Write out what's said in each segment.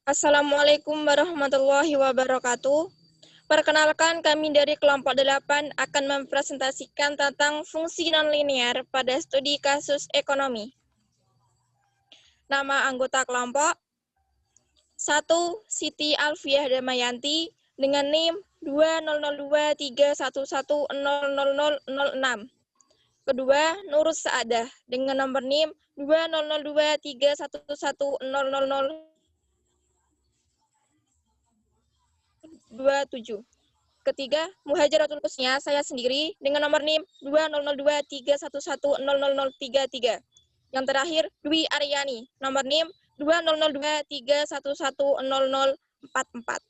Assalamualaikum warahmatullahi wabarakatuh. Perkenalkan, kami dari kelompok 8 akan mempresentasikan tentang fungsi nonlinear pada studi kasus ekonomi. Nama anggota kelompok 1. Siti Alfiah Damayanti dengan NIM 200231100006. Kedua, Nurus Saadah dengan nomor NIM 200231100027. Ketiga, Muhajiratul Husnya, saya sendiri dengan nomor NIM 200231100033. Yang terakhir, Dwi Aryani, nomor NIM 200231100044.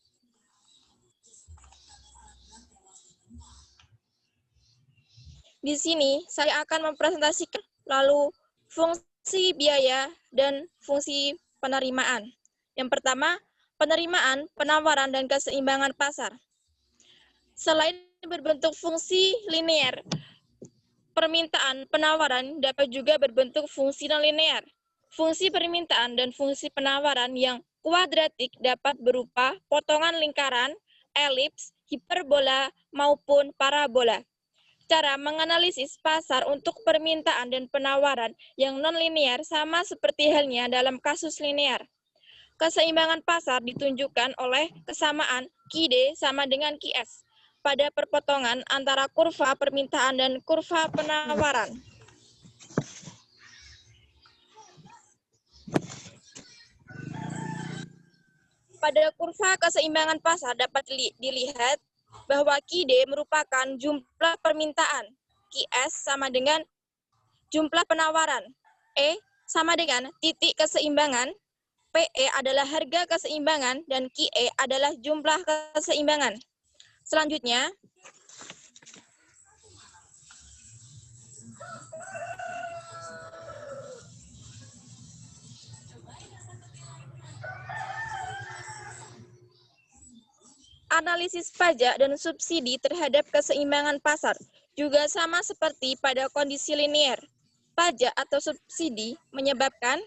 Di sini saya akan mempresentasikan lalu fungsi biaya dan fungsi penerimaan. Yang pertama, penerimaan, penawaran, dan keseimbangan pasar. Selain berbentuk fungsi linear, permintaan penawaran dapat juga berbentuk fungsi nonlinear. Fungsi permintaan dan fungsi penawaran yang kuadratik dapat berupa potongan lingkaran, elips, hiperbola, maupun parabola. Cara menganalisis pasar untuk permintaan dan penawaran yang nonlinear sama seperti halnya dalam kasus linear. Keseimbangan pasar ditunjukkan oleh kesamaan QD sama dengan QS pada perpotongan antara kurva permintaan dan kurva penawaran. Pada kurva keseimbangan pasar dapat dilihat bahwa QD merupakan jumlah permintaan, QS sama dengan jumlah penawaran, E sama dengan titik keseimbangan, PE adalah harga keseimbangan, dan QE adalah jumlah keseimbangan. Selanjutnya, analisis pajak dan subsidi terhadap keseimbangan pasar juga sama seperti pada kondisi linear. Pajak atau subsidi menyebabkan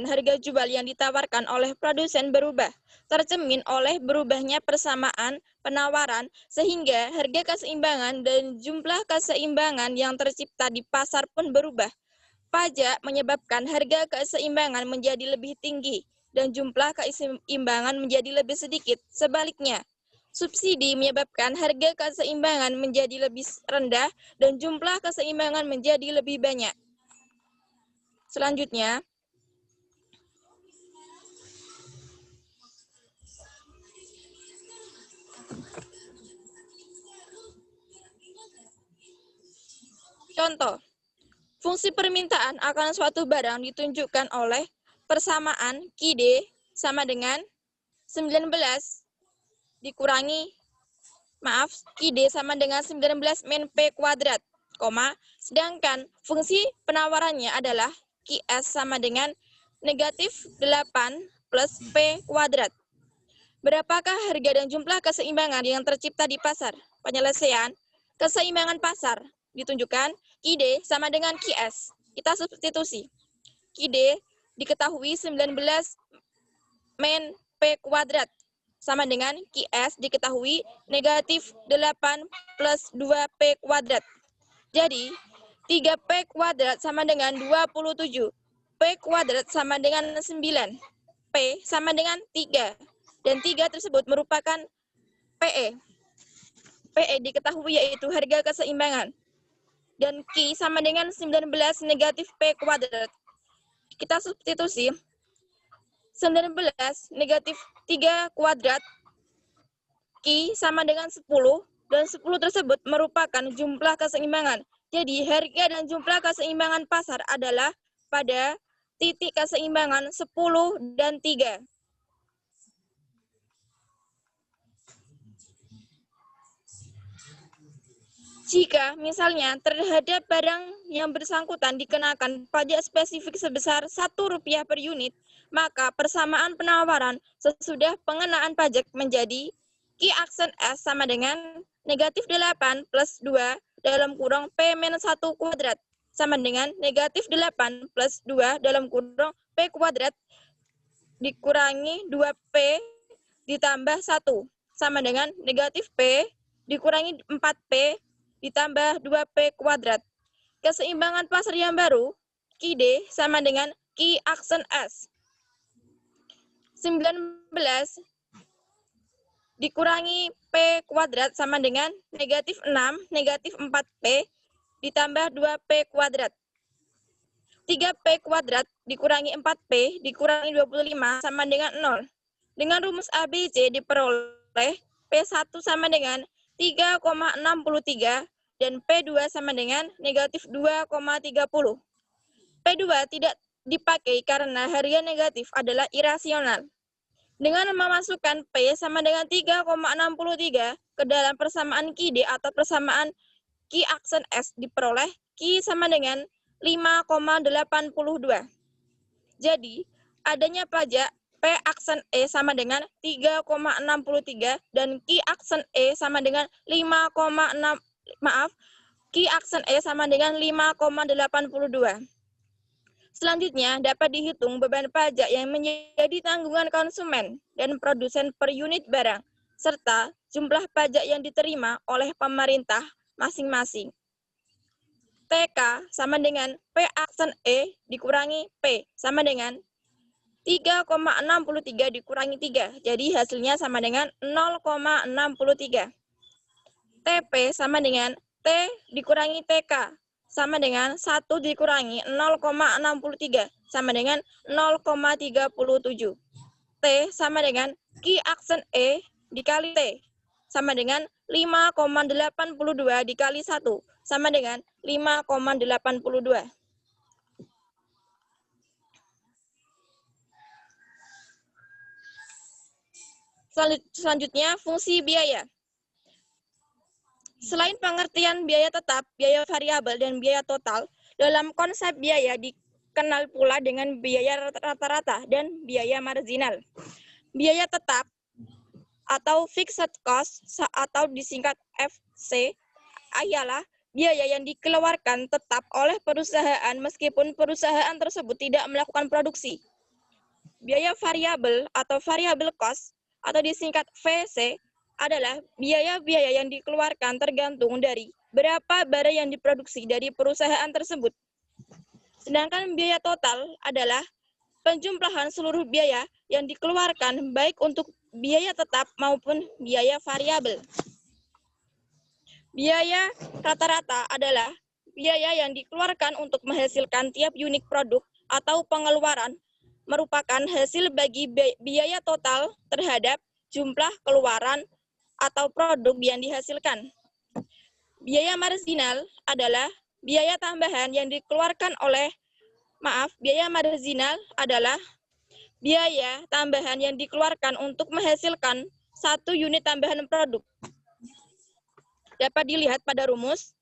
harga jual yang ditawarkan oleh produsen berubah, tercermin oleh berubahnya persamaan penawaran, sehingga harga keseimbangan dan jumlah keseimbangan yang tercipta di pasar pun berubah. Pajak menyebabkan harga keseimbangan menjadi lebih tinggi dan jumlah keseimbangan menjadi lebih sedikit. Sebaliknya, subsidi menyebabkan harga keseimbangan menjadi lebih rendah dan jumlah keseimbangan menjadi lebih banyak. Selanjutnya, contoh, fungsi permintaan akan suatu barang ditunjukkan oleh persamaan QD sama dengan 19 dikurangi, QD sama dengan 19 min P kuadrat, sedangkan fungsi penawarannya adalah QS sama dengan negatif 8 plus P kuadrat. Berapakah harga dan jumlah keseimbangan yang tercipta di pasar? Penyelesaian keseimbangan pasar ditunjukkan QD sama dengan QS. Kita substitusi. QD diketahui 19 min P kuadrat sama dengan QS diketahui negatif 8 plus 2P kuadrat. Jadi, 3P kuadrat sama dengan 27. P kuadrat sama dengan 9. P sama dengan 3. Dan 3 tersebut merupakan PE. PE diketahui yaitu harga keseimbangan. Dan Q sama dengan 19 negatif P kuadrat. Kita substitusi 19 negatif 3 kuadrat Q sama dengan 10, dan 10 tersebut merupakan jumlah keseimbangan. Jadi harga dan jumlah keseimbangan pasar adalah pada titik keseimbangan 10 dan 3. Jika misalnya terhadap barang yang bersangkutan dikenakan pajak spesifik sebesar Rp1 per unit, maka persamaan penawaran sesudah pengenaan pajak menjadi Q aksen S sama dengan negatif 8 plus 2 dalam kurung P-1 kuadrat sama dengan negatif 8 plus 2 dalam kurung P kuadrat dikurangi 2P ditambah 1 sama dengan negatif P dikurangi 4P ditambah 2P kuadrat. Keseimbangan pasar yang baru, QD sama dengan Q aksen S. 19 dikurangi P kuadrat sama dengan negatif 6, negatif 4P ditambah 2P kuadrat. 3P kuadrat dikurangi 4P dikurangi 25 sama dengan 0. Dengan rumus ABC diperoleh P1 sama dengan 3,63 dan P2 sama dengan negatif 2,30. P2 tidak dipakai karena harga negatif adalah irasional. Dengan memasukkan P sama dengan 3,63 ke dalam persamaan QD atau persamaan Q aksen S diperoleh Q sama dengan 5,82. Jadi, adanya pajak P aksen E sama dengan 3,63 dan Q aksen E sama dengan Q aksen E sama dengan 5,82. Selanjutnya, dapat dihitung beban pajak yang menjadi tanggungan konsumen dan produsen per unit barang, serta jumlah pajak yang diterima oleh pemerintah masing-masing. TK sama dengan P aksen E dikurangi P sama dengan 3,63 dikurangi 3. Jadi hasilnya sama dengan 0,63. TP sama dengan T dikurangi TK sama dengan 1 dikurangi 0,63 sama dengan 0,37. T sama dengan Q aksen E dikali T sama dengan 5,82 dikali 1 sama dengan 5,82. Selanjutnya, fungsi biaya. Selain pengertian biaya tetap, biaya variabel, dan biaya total, dalam konsep biaya dikenal pula dengan biaya rata-rata dan biaya marginal. Biaya tetap atau fixed cost atau disingkat FC ialah biaya yang dikeluarkan tetap oleh perusahaan meskipun perusahaan tersebut tidak melakukan produksi. Biaya variabel atau variable cost atau disingkat VC adalah biaya-biaya yang dikeluarkan tergantung dari berapa barang yang diproduksi dari perusahaan tersebut. Sedangkan biaya total adalah penjumlahan seluruh biaya yang dikeluarkan baik untuk biaya tetap maupun biaya variabel. Biaya rata-rata adalah biaya yang dikeluarkan untuk menghasilkan tiap unit produk atau pengeluaran merupakan hasil bagi biaya total terhadap jumlah keluaran atau produk yang dihasilkan. Biaya marginal adalah biaya tambahan yang dikeluarkan biaya marginal adalah biaya tambahan yang dikeluarkan untuk menghasilkan satu unit tambahan produk. Dapat dilihat pada rumus,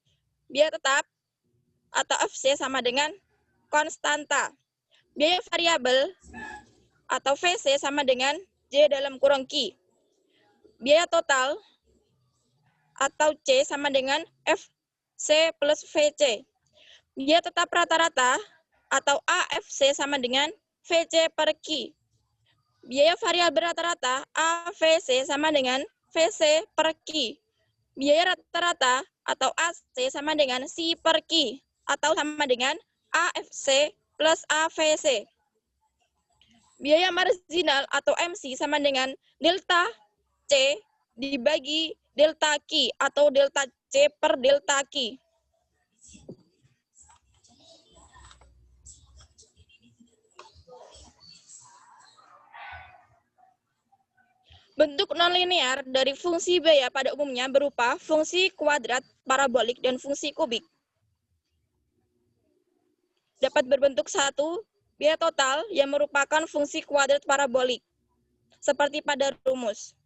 biaya tetap atau FC sama dengan konstanta. Biaya variabel atau VC sama dengan J dalam kurung Q. Biaya total atau C sama dengan FC plus VC. Biaya tetap rata-rata atau AFC sama dengan VC per Q. Biaya variabel rata-rata AVC sama dengan VC per Q. Biaya rata-rata atau AC sama dengan C per Q atau sama dengan AFC plus AVC. Biaya marginal atau MC sama dengan delta C dibagi delta Q atau delta C per delta Q. Bentuk nonlinear dari fungsi biaya pada umumnya berupa fungsi kuadrat, parabolik, dan fungsi kubik. Dapat berbentuk satu, biaya total yang merupakan fungsi kuadrat parabolik, seperti pada rumus.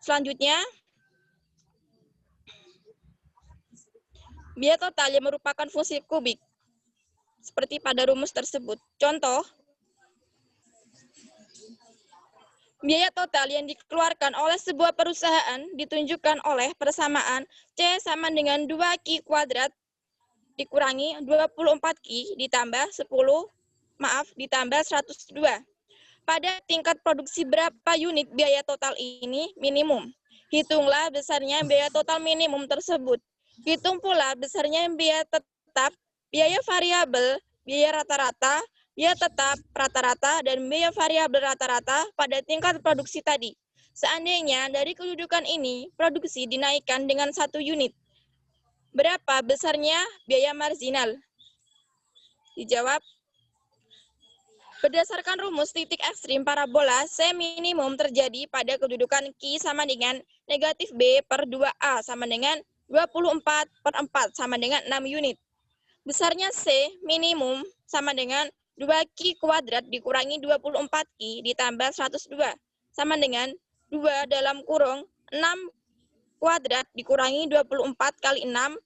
Selanjutnya, biaya total yang merupakan fungsi kubik, seperti pada rumus tersebut. Contoh, biaya total yang dikeluarkan oleh sebuah perusahaan ditunjukkan oleh persamaan C sama dengan 2Q kuadrat dikurangi 24Q ditambah 102. Pada tingkat produksi berapa unit biaya total ini minimum? Hitunglah besarnya biaya total minimum tersebut. Hitung pula besarnya biaya tetap, biaya variabel, biaya rata-rata, biaya tetap, rata-rata, dan biaya variabel rata-rata pada tingkat produksi tadi. Seandainya dari kedudukan ini, produksi dinaikkan dengan 1 unit. Berapa besarnya biaya marginal? Dijawab, berdasarkan rumus titik ekstrim parabola, C minimum terjadi pada kedudukan Q sama dengan negatif B per 2A sama dengan 24/4 sama dengan 6 unit. Besarnya C minimum sama dengan 2Q kuadrat dikurangi 24Q ditambah 102 sama dengan 2 dalam kurung 6 kuadrat dikurangi 24 kali 6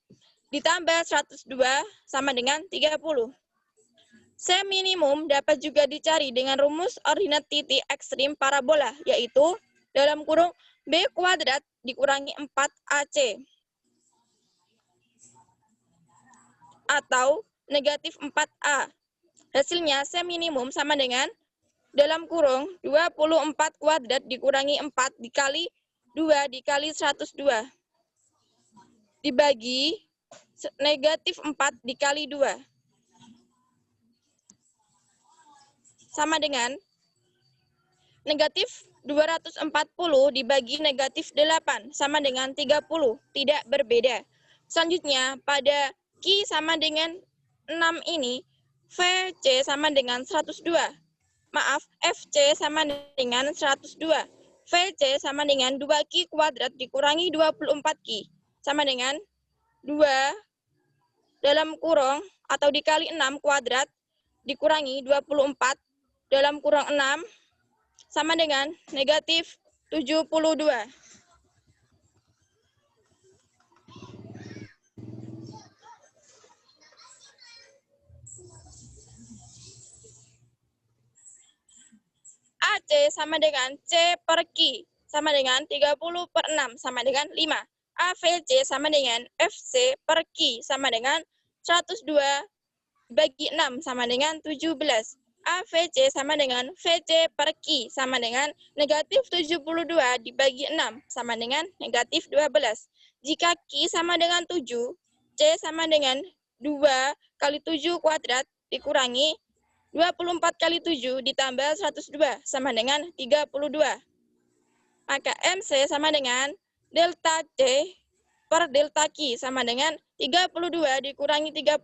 ditambah 102 sama dengan 30. C minimum dapat juga dicari dengan rumus ordinat titik ekstrim parabola, yaitu dalam kurung B kuadrat dikurangi 4AC. Atau negatif 4A. Hasilnya C minimum sama dengan dalam kurung 24 kuadrat dikurangi 4 dikali 2 dikali 102. Dibagi negatif 4 dikali 2. Sama dengan negatif 240 dibagi negatif 8 sama dengan 30. Tidak berbeda. Selanjutnya, pada Q sama dengan 6 ini, VC sama dengan 102. Maaf, FC sama dengan 102. VC sama dengan 2Q kuadrat dikurangi 24Q. Sama dengan 2 dalam kurung atau dikali 6 kuadrat dikurangi 24 dalam kurung 6 sama dengan negatif 72. AC sama dengan C per Q sama dengan 30/6 sama dengan 5. AVC sama dengan FC per Q sama dengan 102 bagi 6 sama dengan 17. AVC sama dengan VC per Q sama dengan negatif 72 dibagi 6 sama dengan negatif 12. Jika Q sama dengan 7, C sama dengan 2 kali 7 kuadrat dikurangi 24 kali 7 ditambah 102 sama dengan 32. Maka MC sama dengan delta C per delta Q sama dengan 32 dikurangi 30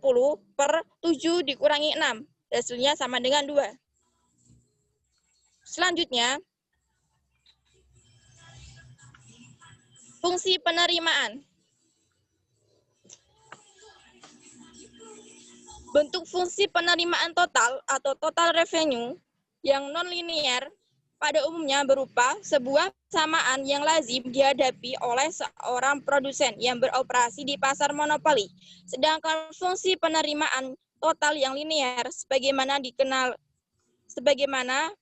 per 7 dikurangi 6. Hasilnya sama dengan 2. Selanjutnya, fungsi penerimaan. Bentuk fungsi penerimaan total atau total revenue yang non-linear pada umumnya berupa sebuah persamaan yang lazim dihadapi oleh seorang produsen yang beroperasi di pasar monopoli. Sedangkan fungsi penerimaan total yang linear sebagaimana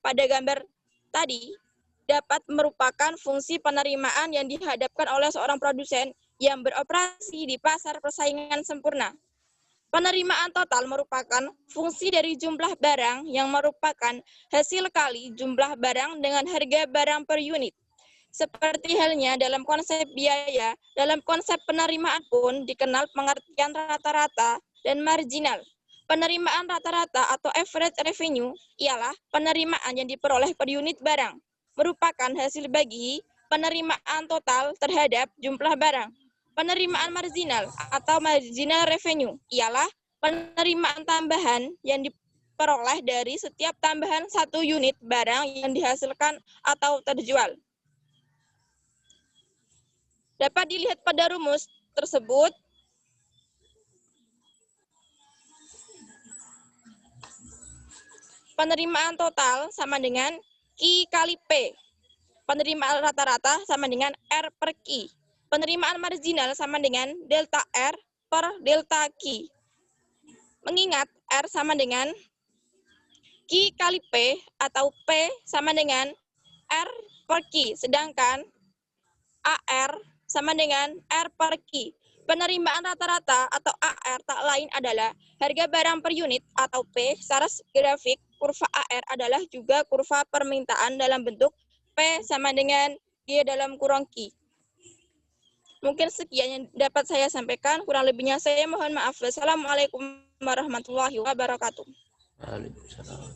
pada gambar tadi dapat merupakan fungsi penerimaan yang dihadapkan oleh seorang produsen yang beroperasi di pasar persaingan sempurna. Penerimaan total merupakan fungsi dari jumlah barang yang merupakan hasil kali jumlah barang dengan harga barang per unit. Seperti halnya dalam konsep biaya, dalam konsep penerimaan pun dikenal pengertian rata-rata dan marginal. Penerimaan rata-rata atau average revenue ialah penerimaan yang diperoleh per unit barang, merupakan hasil bagi penerimaan total terhadap jumlah barang. Penerimaan marginal atau marginal revenue ialah penerimaan tambahan yang diperoleh dari setiap tambahan 1 unit barang yang dihasilkan atau terjual. Dapat dilihat pada rumus tersebut. Penerimaan total sama dengan Q kali P. Penerimaan rata-rata sama dengan R per Q. Penerimaan marginal sama dengan delta R per delta Q. Mengingat R sama dengan Q kali P atau P sama dengan R per Q, sedangkan AR sama dengan R per Q. Penerimaan rata-rata atau AR tak lain adalah harga barang per unit atau P. Secara grafik, kurva AR adalah juga kurva permintaan dalam bentuk P sama dengan G dalam kurung Q. Mungkin sekian yang dapat saya sampaikan. Kurang lebihnya saya mohon maaf. Wassalamualaikum warahmatullahi wabarakatuh. Waalaikumsalam.